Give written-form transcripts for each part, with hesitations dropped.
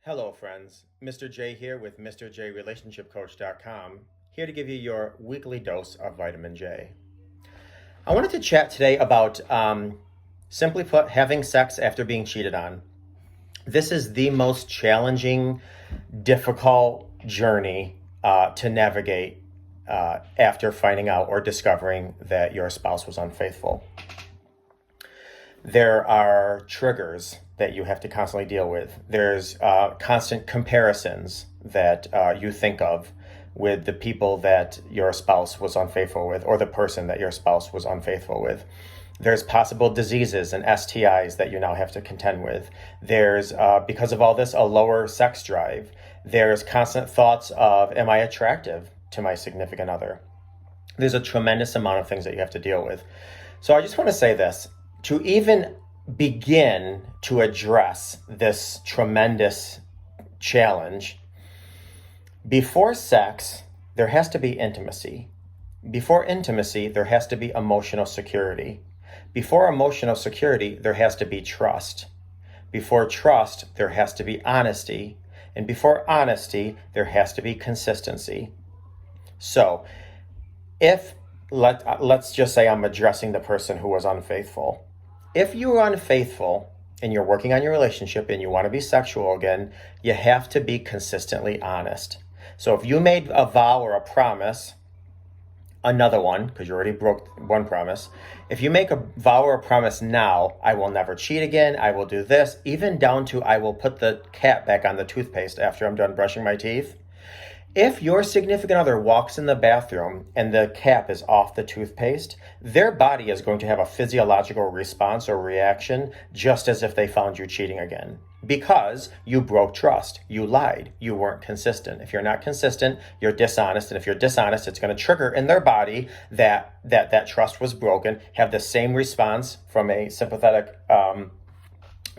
Hello, friends. Mr. J here with MrJRelationshipCoach.com, here to give you your weekly dose of vitamin J. I wanted to chat today about, simply put, having sex after being cheated on. This is the most challenging, difficult journey to navigate after finding out or discovering that your spouse was unfaithful. There are triggers that you have to constantly deal with. There's constant comparisons that you think of with the people that your spouse was unfaithful with, or the person that your spouse was unfaithful with. There's possible diseases and STIs that you now have to contend with. There's, because of all this, a lower sex drive. There's constant thoughts of, am I attractive to my significant other? There's a tremendous amount of things that you have to deal with. So I just want to say this. To even begin to address this tremendous challenge, before sex, there has to be intimacy. Before intimacy, there has to be emotional security. Before emotional security, there has to be trust. Before trust, there has to be honesty. And before honesty, there has to be consistency. So, let's just say I'm addressing the person who was unfaithful. If you are unfaithful and you're working on your relationship and you want to be sexual again, you have to be consistently honest. So if you made a vow or a promise, another one, because you already broke one promise, if you make a vow or a promise now, I will never cheat again, I will do this, even down to I will put the cap back on the toothpaste after I'm done brushing my teeth. If your significant other walks in the bathroom and the cap is off the toothpaste, their body is going to have a physiological response or reaction just as if they found you cheating again. Because you broke trust, you lied, you weren't consistent. If you're not consistent, you're dishonest. And if you're dishonest, it's going to trigger in their body that trust was broken, have the same response from a sympathetic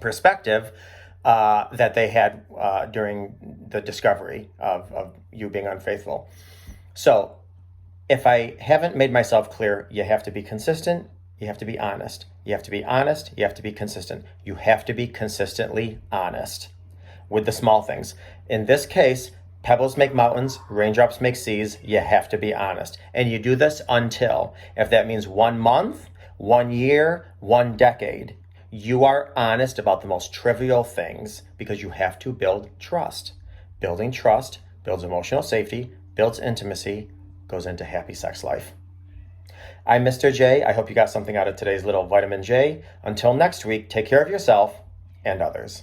perspective that they had during the discovery of you being unfaithful. So if I haven't made myself clear, you have to be consistent, you have to be honest. You have to be honest, you have to be consistent. You have to be consistently honest with the small things. In this case, pebbles make mountains, raindrops make seas. You have to be honest. And you do this until, if that means 1 month, 1 year, 1 decade, you are honest about the most trivial things because you have to build trust. Building trust builds emotional safety, builds intimacy, goes into happy sex life. I'm Mr. J. I hope you got something out of today's little vitamin J. Until next week, take care of yourself and others.